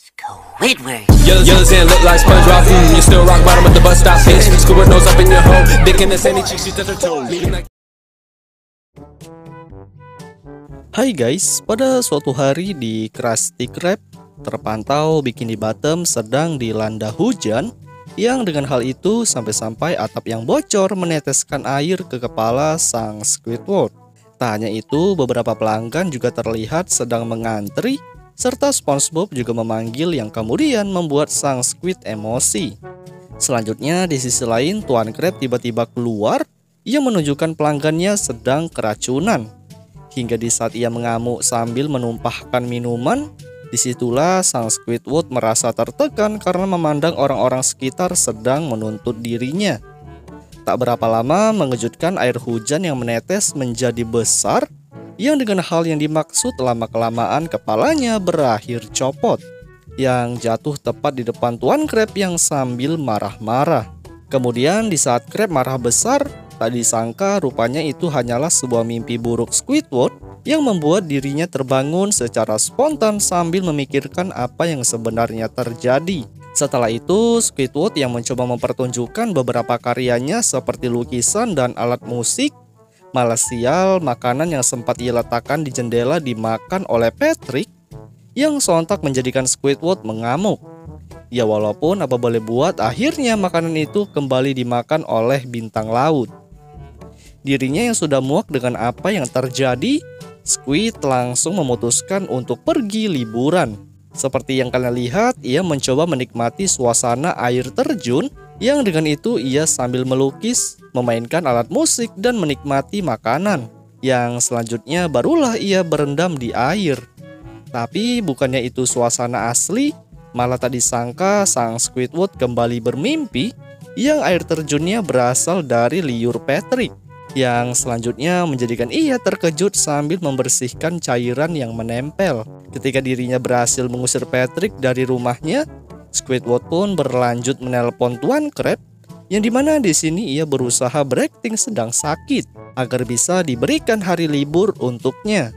Squidward. Yellow sand look like SpongeBob. You still rock bottom at the bus stop, bitch. Squidward nose up in your hole. Dick in the sandy cheeks, you touch her toes. Hai guys, pada suatu hari di Krusty Krab terpantau Bikini Bottom sedang dilanda hujan, yang dengan hal itu sampai-sampai atap yang bocor meneteskan air ke kepala sang Squidward. Tak hanya itu, beberapa pelanggan juga terlihat sedang mengantri, serta SpongeBob juga memanggil yang kemudian membuat sang Squid emosi. Selanjutnya di sisi lain, Tuan Krab tiba-tiba keluar. Ia menunjukkan pelanggannya sedang keracunan. Hingga di saat ia mengamuk sambil menumpahkan minuman, disitulah sang Squidward merasa tertekan karena memandang orang-orang sekitar sedang menuntut dirinya. Tak berapa lama, mengejutkan air hujan yang menetes menjadi besar, yang dengan hal yang dimaksud lama-kelamaan kepalanya berakhir copot, yang jatuh tepat di depan Tuan Krab yang sambil marah-marah. Kemudian di saat Krab marah besar, tak disangka rupanya itu hanyalah sebuah mimpi buruk Squidward yang membuat dirinya terbangun secara spontan sambil memikirkan apa yang sebenarnya terjadi. Setelah itu, Squidward yang mencoba mempertunjukkan beberapa karyanya seperti lukisan dan alat musik, malah sial makanan yang sempat ia letakkan di jendela dimakan oleh Patrick, yang sontak menjadikan Squidward mengamuk. Ya walaupun apa boleh buat, akhirnya makanan itu kembali dimakan oleh bintang laut. Dirinya yang sudah muak dengan apa yang terjadi, Squid langsung memutuskan untuk pergi liburan. Seperti yang kalian lihat, ia mencoba menikmati suasana air terjun, yang dengan itu ia sambil melukis, memainkan alat musik, dan menikmati makanan. Yang selanjutnya barulah ia berendam di air. Tapi bukannya itu suasana asli, malah tak disangka sang Squidward kembali bermimpi, yang air terjunnya berasal dari liur Patrick. Yang selanjutnya menjadikan ia terkejut sambil membersihkan cairan yang menempel. Ketika dirinya berhasil mengusir Patrick dari rumahnya, Squidward pun berlanjut menelpon Tuan Krab, yang dimana di sini ia berusaha berakting sedang sakit agar bisa diberikan hari libur untuknya.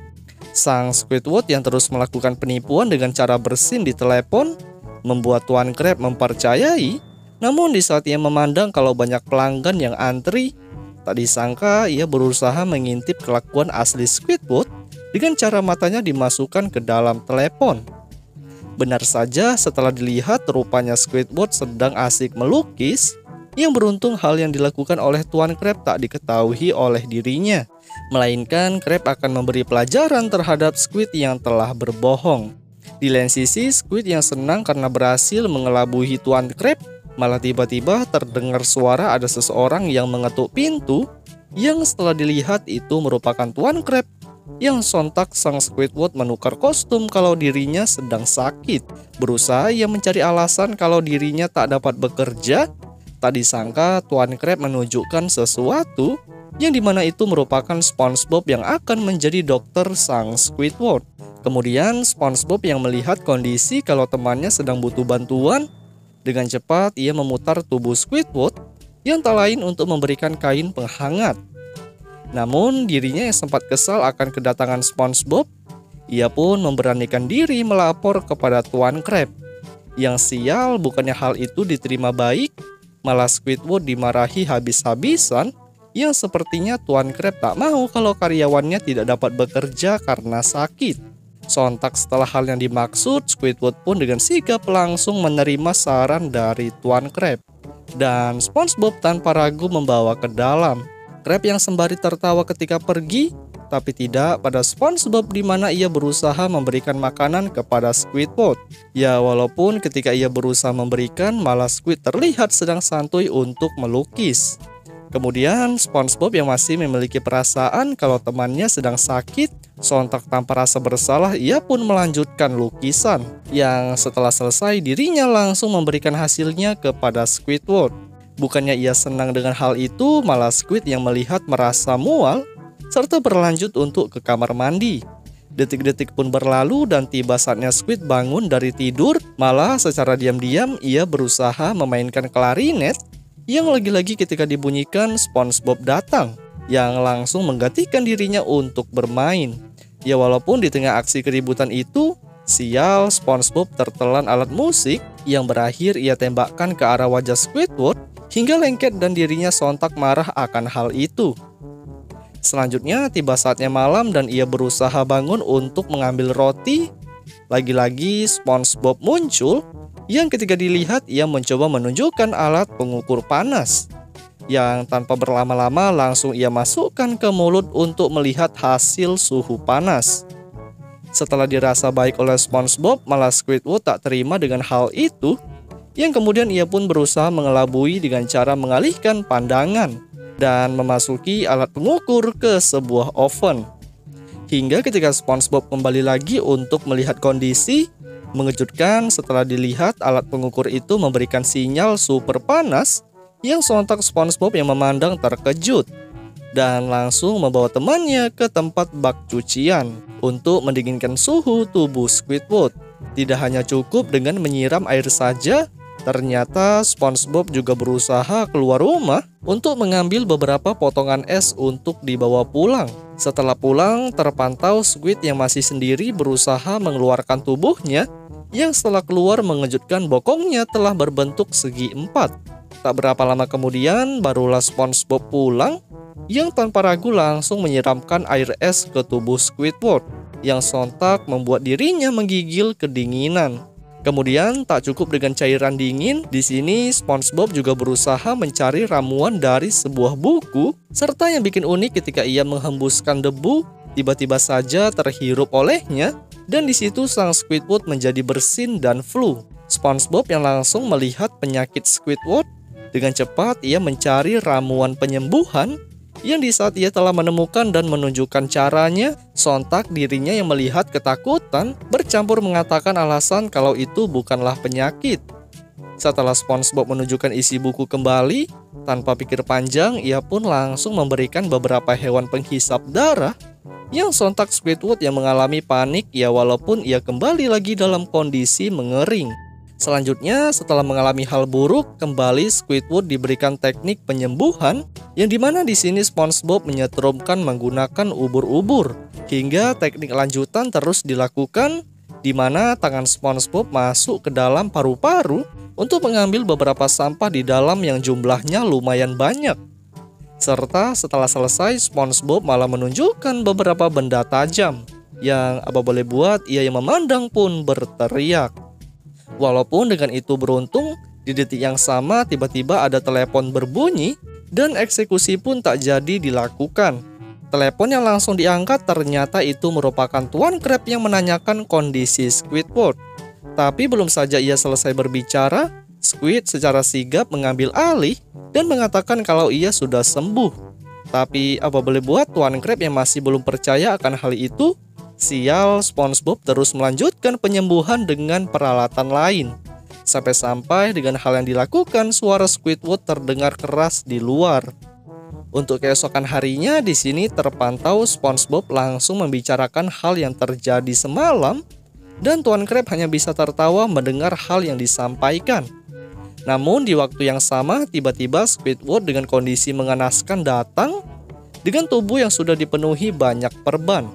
Sang Squidward yang terus melakukan penipuan dengan cara bersin di telepon membuat Tuan Krab mempercayai. Namun di saat ia memandang kalau banyak pelanggan yang antri, tak disangka ia berusaha mengintip kelakuan asli Squidward dengan cara matanya dimasukkan ke dalam telepon. Benar saja, setelah dilihat rupanya Squidward sedang asik melukis, yang beruntung hal yang dilakukan oleh Tuan Krab tak diketahui oleh dirinya, melainkan Krab akan memberi pelajaran terhadap Squid yang telah berbohong. Di lain sisi, Squid yang senang karena berhasil mengelabui Tuan Krab, malah tiba-tiba terdengar suara ada seseorang yang mengetuk pintu, yang setelah dilihat itu merupakan Tuan Krab, yang sontak sang Squidward menukar kostum kalau dirinya sedang sakit. Berusaha ia mencari alasan kalau dirinya tak dapat bekerja. Tak disangka Tuan Krab menunjukkan sesuatu, yang dimana itu merupakan SpongeBob yang akan menjadi dokter sang Squidward. Kemudian SpongeBob yang melihat kondisi kalau temannya sedang butuh bantuan, dengan cepat ia memutar tubuh Squidward yang tak lain untuk memberikan kain penghangat. Namun dirinya yang sempat kesal akan kedatangan SpongeBob, ia pun memberanikan diri melapor kepada Tuan Krab. Yang sial, bukannya hal itu diterima baik, malah Squidward dimarahi habis-habisan, yang sepertinya Tuan Krab tak mau kalau karyawannya tidak dapat bekerja karena sakit. Sontak setelah hal yang dimaksud, Squidward pun dengan sigap langsung menerima saran dari Tuan Krab. Dan SpongeBob tanpa ragu membawa ke dalam. Krab yang sembari tertawa ketika pergi, tapi tidak pada SpongeBob di mana ia berusaha memberikan makanan kepada Squidward. Ya walaupun ketika ia berusaha memberikan, malah Squid terlihat sedang santuy untuk melukis. Kemudian SpongeBob yang masih memiliki perasaan kalau temannya sedang sakit, sontak tanpa rasa bersalah ia pun melanjutkan lukisan, yang setelah selesai dirinya langsung memberikan hasilnya kepada Squidward. Bukannya ia senang dengan hal itu, malah Squid yang melihat merasa mual serta berlanjut untuk ke kamar mandi. Detik-detik pun berlalu dan tiba saatnya Squid bangun dari tidur, malah secara diam-diam ia berusaha memainkan klarinet, yang lagi-lagi ketika dibunyikan SpongeBob datang, yang langsung menggantikan dirinya untuk bermain. Ya walaupun di tengah aksi keributan itu, Sial, SpongeBob tertelan alat musik yang berakhir ia tembakkan ke arah wajah Squidward hingga lengket dan dirinya sontak marah akan hal itu. Selanjutnya tiba saatnya malam dan ia berusaha bangun untuk mengambil roti. Lagi-lagi SpongeBob muncul yang ketika dilihat ia mencoba menunjukkan alat pengukur panas yang tanpa berlama-lama langsung ia masukkan ke mulut untuk melihat hasil suhu panas. Setelah dirasa baik oleh SpongeBob, malah Squidward tak terima dengan hal itu, yang kemudian ia pun berusaha mengelabui dengan cara mengalihkan pandangan dan memasuki alat pengukur ke sebuah oven. Hingga ketika SpongeBob kembali lagi untuk melihat kondisi, mengejutkan setelah dilihat alat pengukur itu memberikan sinyal super panas yang sontak SpongeBob yang memandang terkejut dan langsung membawa temannya ke tempat bak cucian untuk mendinginkan suhu tubuh Squidward. Tidak hanya cukup dengan menyiram air saja, ternyata SpongeBob juga berusaha keluar rumah untuk mengambil beberapa potongan es untuk dibawa pulang. Setelah pulang, terpantau Squid yang masih sendiri berusaha mengeluarkan tubuhnya yang setelah keluar mengejutkan bokongnya telah berbentuk segi empat. Tak berapa lama kemudian, barulah SpongeBob pulang yang tanpa ragu langsung menyiramkan air es ke tubuh Squidward yang sontak membuat dirinya menggigil kedinginan. Kemudian tak cukup dengan cairan dingin, di sini SpongeBob juga berusaha mencari ramuan dari sebuah buku, serta yang bikin unik ketika ia menghembuskan debu, tiba-tiba saja terhirup olehnya, dan di situ sang Squidward menjadi bersin dan flu. SpongeBob yang langsung melihat penyakit Squidward, dengan cepat ia mencari ramuan penyembuhan, yang di saat ia telah menemukan dan menunjukkan caranya, sontak dirinya yang melihat ketakutan bercampur mengatakan alasan kalau itu bukanlah penyakit. Setelah SpongeBob menunjukkan isi buku kembali, tanpa pikir panjang ia pun langsung memberikan beberapa hewan penghisap darah, yang sontak Squidward yang mengalami panik ya walaupun ia kembali lagi dalam kondisi mengering. Selanjutnya, setelah mengalami hal buruk, kembali Squidward diberikan teknik penyembuhan, yang dimana di sini SpongeBob menyetrumkan menggunakan ubur-ubur. Hingga teknik lanjutan terus dilakukan, di mana tangan SpongeBob masuk ke dalam paru-paru untuk mengambil beberapa sampah di dalam yang jumlahnya lumayan banyak. Serta setelah selesai, SpongeBob malah menunjukkan beberapa benda tajam, yang apa boleh buat ia yang memandang pun berteriak. Walaupun dengan itu beruntung, di detik yang sama tiba-tiba ada telepon berbunyi dan eksekusi pun tak jadi dilakukan. Telepon yang langsung diangkat ternyata itu merupakan Tuan Crab yang menanyakan kondisi Squidward. Tapi belum saja ia selesai berbicara, Squid secara sigap mengambil alih dan mengatakan kalau ia sudah sembuh. Tapi apa boleh buat, Tuan Crab yang masih belum percaya akan hal itu. Sial, SpongeBob terus melanjutkan penyembuhan dengan peralatan lain. Sampai-sampai dengan hal yang dilakukan, suara Squidward terdengar keras di luar. Untuk keesokan harinya, di sini terpantau SpongeBob langsung membicarakan hal yang terjadi semalam, dan Tuan Crab hanya bisa tertawa mendengar hal yang disampaikan. Namun di waktu yang sama, tiba-tiba Squidward dengan kondisi mengenaskan datang, dengan tubuh yang sudah dipenuhi banyak perban.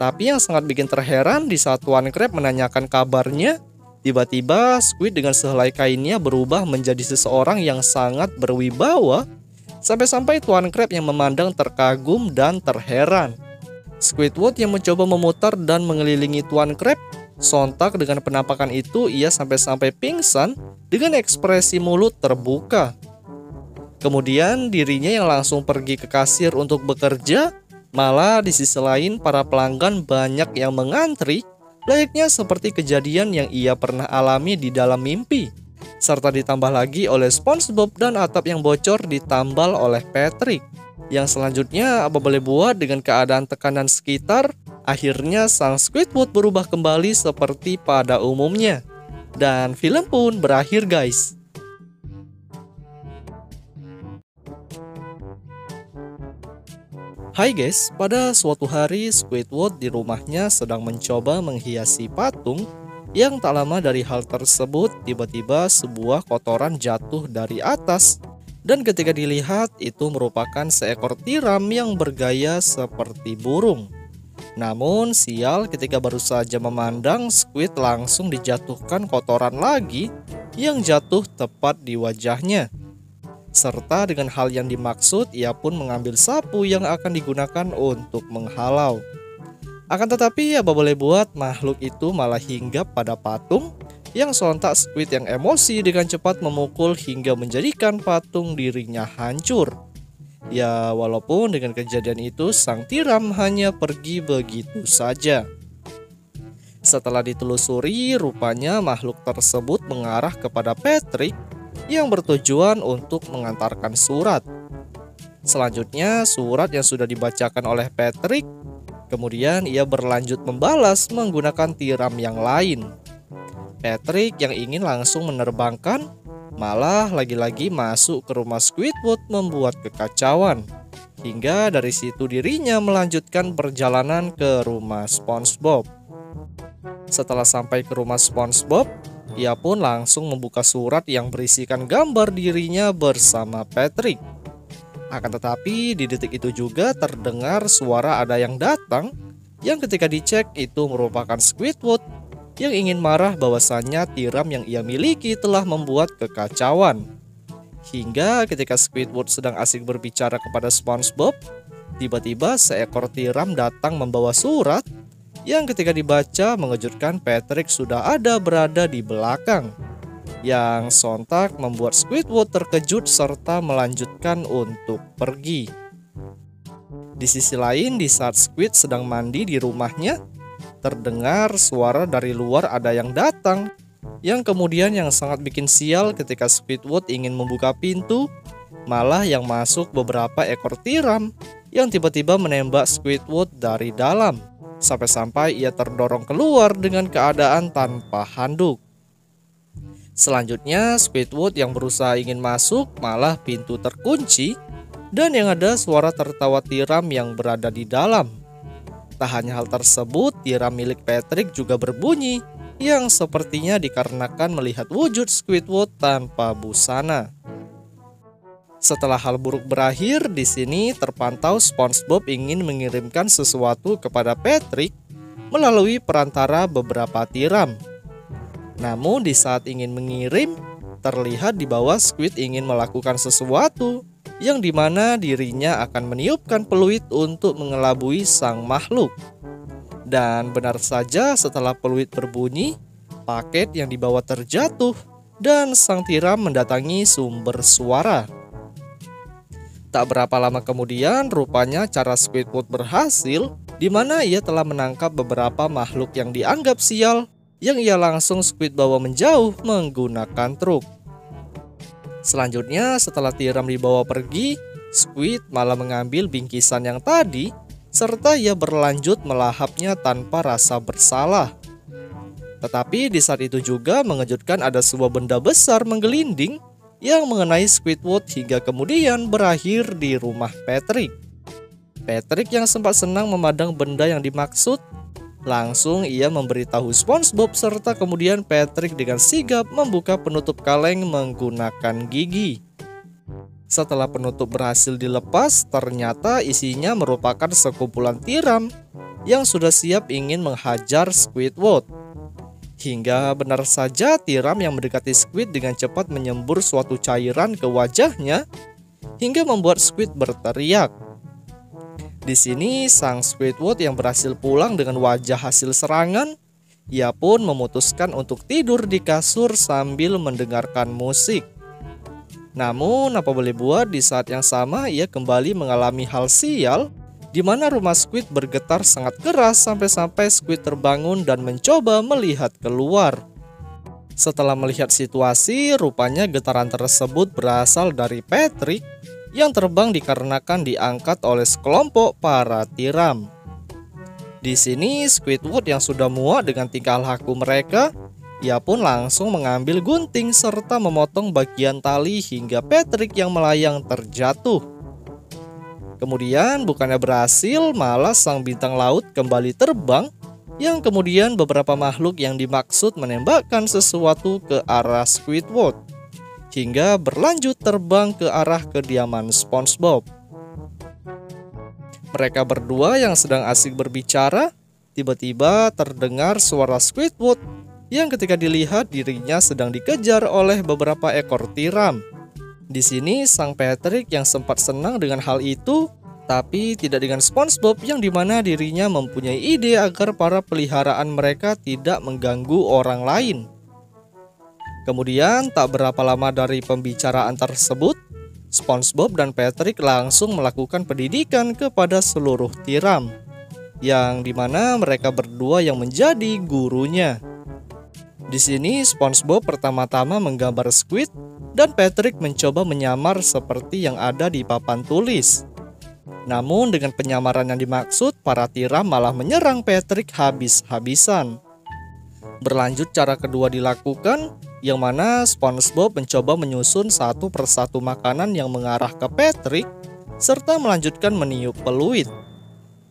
Tapi yang sangat bikin terheran di saat Tuan Crab menanyakan kabarnya, tiba-tiba Squid dengan sehelai kainnya berubah menjadi seseorang yang sangat berwibawa, sampai-sampai Tuan Crab yang memandang terkagum dan terheran. Squidward yang mencoba memutar dan mengelilingi Tuan Crab, sontak dengan penampakan itu ia sampai-sampai pingsan dengan ekspresi mulut terbuka. Kemudian dirinya yang langsung pergi ke kasir untuk bekerja. Malah di sisi lain para pelanggan banyak yang mengantri, layaknya seperti kejadian yang ia pernah alami di dalam mimpi. Serta ditambah lagi oleh SpongeBob dan atap yang bocor ditambal oleh Patrick. Yang selanjutnya apa boleh buat dengan keadaan tekanan sekitar, akhirnya sang Squidward berubah kembali seperti pada umumnya. Dan film pun berakhir guys. Hai guys, pada suatu hari Squidward di rumahnya sedang mencoba menghiasi patung yang tak lama dari hal tersebut tiba-tiba sebuah kotoran jatuh dari atas dan ketika dilihat itu merupakan seekor tiram yang bergaya seperti burung. Namun sial, ketika baru saja memandang, Squid langsung dijatuhkan kotoran lagi yang jatuh tepat di wajahnya. Serta dengan hal yang dimaksud, ia pun mengambil sapu yang akan digunakan untuk menghalau. Akan tetapi apa boleh buat, makhluk itu malah hinggap pada patung yang sontak Squid yang emosi dengan cepat memukul hingga menjadikan patung dirinya hancur. Ya, walaupun dengan kejadian itu sang tiram hanya pergi begitu saja. Setelah ditelusuri, rupanya makhluk tersebut mengarah kepada Patrick yang bertujuan untuk mengantarkan surat. Selanjutnya, surat yang sudah dibacakan oleh Patrick, kemudian ia berlanjut membalas menggunakan tiram yang lain. Patrick yang ingin langsung menerbangkan, malah lagi-lagi masuk ke rumah Squidward membuat kekacauan. Hingga dari situ dirinya melanjutkan perjalanan ke rumah SpongeBob. Setelah sampai ke rumah SpongeBob, ia pun langsung membuka surat yang berisikan gambar dirinya bersama Patrick. Akan tetapi di detik itu juga terdengar suara ada yang datang, yang ketika dicek itu merupakan Squidward yang ingin marah bahwasannya tiram yang ia miliki telah membuat kekacauan. Hingga ketika Squidward sedang asik berbicara kepada SpongeBob, tiba-tiba seekor tiram datang membawa surat yang ketika dibaca mengejutkan Patrick sudah ada berada di belakang, yang sontak membuat Squidward terkejut serta melanjutkan untuk pergi. Di sisi lain, di saat Squid sedang mandi di rumahnya, terdengar suara dari luar ada yang datang, yang kemudian yang sangat bikin sial ketika Squidward ingin membuka pintu, malah yang masuk beberapa ekor tiram yang tiba-tiba menembak Squidward dari dalam, sampai-sampai ia terdorong keluar dengan keadaan tanpa handuk. Selanjutnya, Squidward yang berusaha ingin masuk, malah pintu terkunci, dan yang ada suara tertawa tiram yang berada di dalam. Tak hanya hal tersebut, tiram milik Patrick juga berbunyi, yang sepertinya dikarenakan melihat wujud Squidward tanpa busana. Setelah hal buruk berakhir, di sini terpantau SpongeBob ingin mengirimkan sesuatu kepada Patrick melalui perantara beberapa tiram. Namun di saat ingin mengirim, terlihat di bawah Squid ingin melakukan sesuatu yang dimana dirinya akan meniupkan peluit untuk mengelabui sang makhluk. Dan benar saja setelah peluit berbunyi, paket yang dibawa terjatuh dan sang tiram mendatangi sumber suara. Tak berapa lama kemudian, rupanya cara Squidward berhasil, di mana ia telah menangkap beberapa makhluk yang dianggap sial, yang ia langsung Squid bawa menjauh menggunakan truk. Selanjutnya, setelah tiram dibawa pergi, Squid malah mengambil bingkisan yang tadi, serta ia berlanjut melahapnya tanpa rasa bersalah. Tetapi di saat itu juga mengejutkan ada sebuah benda besar menggelinding yang mengenai Squidward hingga kemudian berakhir di rumah Patrick. Patrick yang sempat senang memandang benda yang dimaksud, langsung ia memberitahu SpongeBob serta kemudian Patrick dengan sigap membuka penutup kaleng menggunakan gigi. Setelah penutup berhasil dilepas, ternyata isinya merupakan sekumpulan tiram yang sudah siap ingin menghajar Squidward. Hingga benar saja tiram yang mendekati Squid dengan cepat menyembur suatu cairan ke wajahnya hingga membuat Squid berteriak. Di sini sang Squidward yang berhasil pulang dengan wajah hasil serangan, ia pun memutuskan untuk tidur di kasur sambil mendengarkan musik. Namun apa boleh buat, di saat yang sama ia kembali mengalami hal sial, di mana rumah Squid bergetar sangat keras sampai-sampai Squid terbangun dan mencoba melihat keluar. Setelah melihat situasi, rupanya getaran tersebut berasal dari Patrick yang terbang dikarenakan diangkat oleh sekelompok para tiram. Di sini Squidward yang sudah muak dengan tingkah laku mereka, ia pun langsung mengambil gunting serta memotong bagian tali hingga Patrick yang melayang terjatuh. Kemudian bukannya berhasil, malah sang bintang laut kembali terbang, yang kemudian beberapa makhluk yang dimaksud menembakkan sesuatu ke arah Squidward, hingga berlanjut terbang ke arah kediaman SpongeBob. Mereka berdua yang sedang asik berbicara, tiba-tiba terdengar suara Squidward yang ketika dilihat dirinya sedang dikejar oleh beberapa ekor tiram. Di sini sang Patrick yang sempat senang dengan hal itu, tapi tidak dengan SpongeBob yang dimana dirinya mempunyai ide agar para peliharaan mereka tidak mengganggu orang lain. Kemudian tak berapa lama dari pembicaraan tersebut, SpongeBob dan Patrick langsung melakukan pendidikan kepada seluruh tiram, yang dimana mereka berdua yang menjadi gurunya. Di sini SpongeBob pertama-tama menggambar squid dan Patrick mencoba menyamar seperti yang ada di papan tulis. Namun dengan penyamaran yang dimaksud, para tiram malah menyerang Patrick habis-habisan. Berlanjut cara kedua dilakukan, yang mana SpongeBob mencoba menyusun satu persatu makanan yang mengarah ke Patrick, serta melanjutkan meniup peluit.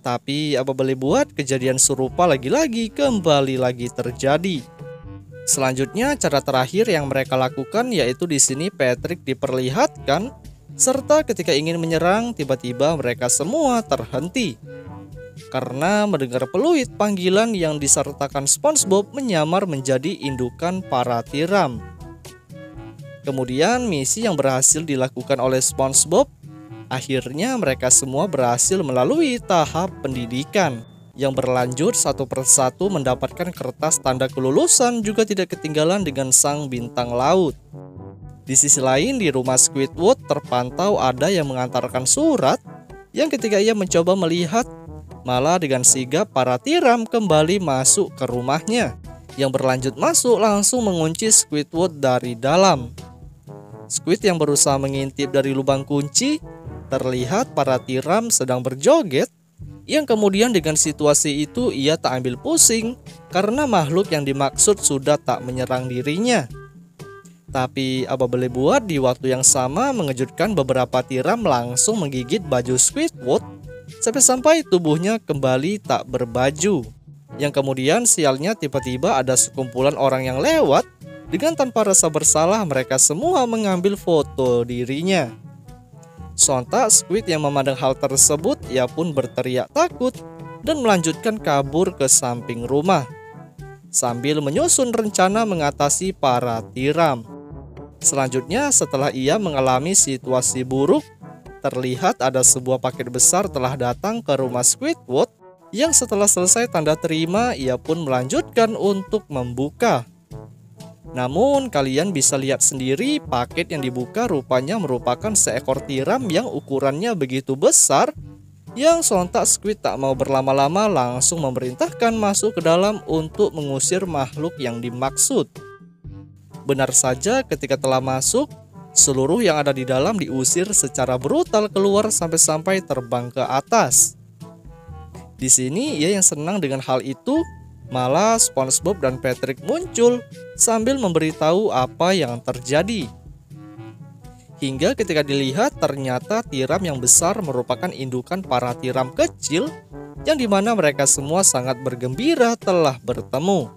Tapi apa boleh buat, kejadian serupa lagi-lagi kembali lagi terjadi. Selanjutnya cara terakhir yang mereka lakukan yaitu di sini Patrick diperlihatkan, serta ketika ingin menyerang tiba-tiba mereka semua terhenti. Karena mendengar peluit panggilan yang disertakan SpongeBob menyamar menjadi indukan para tiram. Kemudian misi yang berhasil dilakukan oleh SpongeBob, akhirnya mereka semua berhasil melalui tahap pendidikan, yang berlanjut satu persatu mendapatkan kertas tanda kelulusan juga tidak ketinggalan dengan sang bintang laut. Di sisi lain di rumah Squidward terpantau ada yang mengantarkan surat yang ketika ia mencoba melihat, malah dengan sigap para tiram kembali masuk ke rumahnya, yang berlanjut masuk langsung mengunci Squidward dari dalam. Squid yang berusaha mengintip dari lubang kunci, terlihat para tiram sedang berjoget, yang kemudian dengan situasi itu ia tak ambil pusing karena makhluk yang dimaksud sudah tak menyerang dirinya. Tapi apa boleh buat, di waktu yang sama mengejutkan beberapa tiram langsung menggigit baju Squidward sampai tubuhnya kembali tak berbaju. Yang kemudian sialnya tiba-tiba ada sekumpulan orang yang lewat, dengan tanpa rasa bersalah mereka semua mengambil foto dirinya. Sontak Squid yang memandang hal tersebut, ia pun berteriak takut dan melanjutkan kabur ke samping rumah, sambil menyusun rencana mengatasi para tiram. Selanjutnya setelah ia mengalami situasi buruk, terlihat ada sebuah paket besar telah datang ke rumah Squidward, yang setelah selesai tanda terima ia pun melanjutkan untuk membuka. Namun kalian bisa lihat sendiri, paket yang dibuka rupanya merupakan seekor tiram yang ukurannya begitu besar, yang sontak Squid tak mau berlama-lama langsung memerintahkan masuk ke dalam untuk mengusir makhluk yang dimaksud. Benar saja ketika telah masuk, seluruh yang ada di dalam diusir secara brutal keluar sampai-sampai terbang ke atas. Di sini ia yang senang dengan hal itu, malah SpongeBob dan Patrick muncul sambil memberitahu apa yang terjadi. Hingga ketika dilihat ternyata tiram yang besar merupakan indukan para tiram kecil, yang dimana mereka semua sangat bergembira telah bertemu.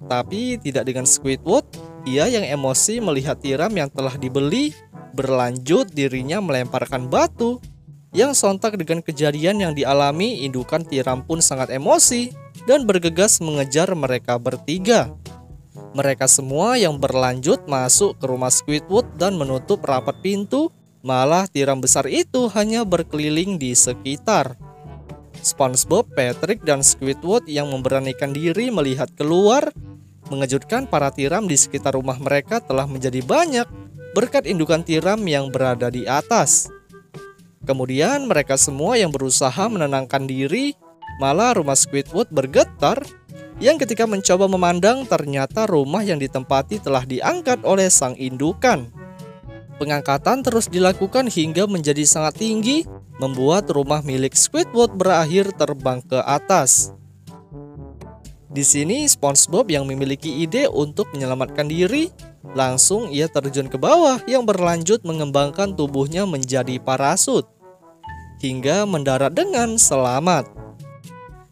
Tapi tidak dengan Squidward, ia yang emosi melihat tiram yang telah dibeli, berlanjut dirinya melemparkan batu, yang sontak dengan kejadian yang dialami indukan tiram pun sangat emosi dan bergegas mengejar mereka bertiga. Mereka semua yang berlanjut masuk ke rumah Squidward dan menutup rapat pintu, malah tiram besar itu hanya berkeliling di sekitar. SpongeBob, Patrick, dan Squidward yang memberanikan diri melihat keluar, mengejutkan para tiram di sekitar rumah mereka telah menjadi banyak berkat indukan tiram yang berada di atas. Kemudian mereka semua yang berusaha menenangkan diri, malah rumah Squidward bergetar, yang ketika mencoba memandang ternyata rumah yang ditempati telah diangkat oleh sang indukan. Pengangkatan terus dilakukan hingga menjadi sangat tinggi, membuat rumah milik Squidward berakhir terbang ke atas. Di sini SpongeBob yang memiliki ide untuk menyelamatkan diri, langsung ia terjun ke bawah yang berlanjut mengembangkan tubuhnya menjadi parasut, hingga mendarat dengan selamat.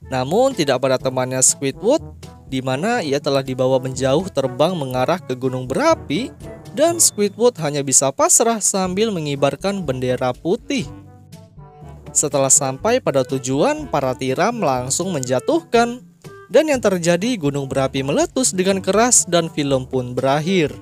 Namun tidak pada temannya Squidward, di mana ia telah dibawa menjauh terbang mengarah ke gunung berapi, dan Squidward hanya bisa pasrah sambil mengibarkan bendera putih. Setelah sampai pada tujuan, para tiram langsung menjatuhkan. Dan yang terjadi, gunung berapi meletus dengan keras dan film pun berakhir.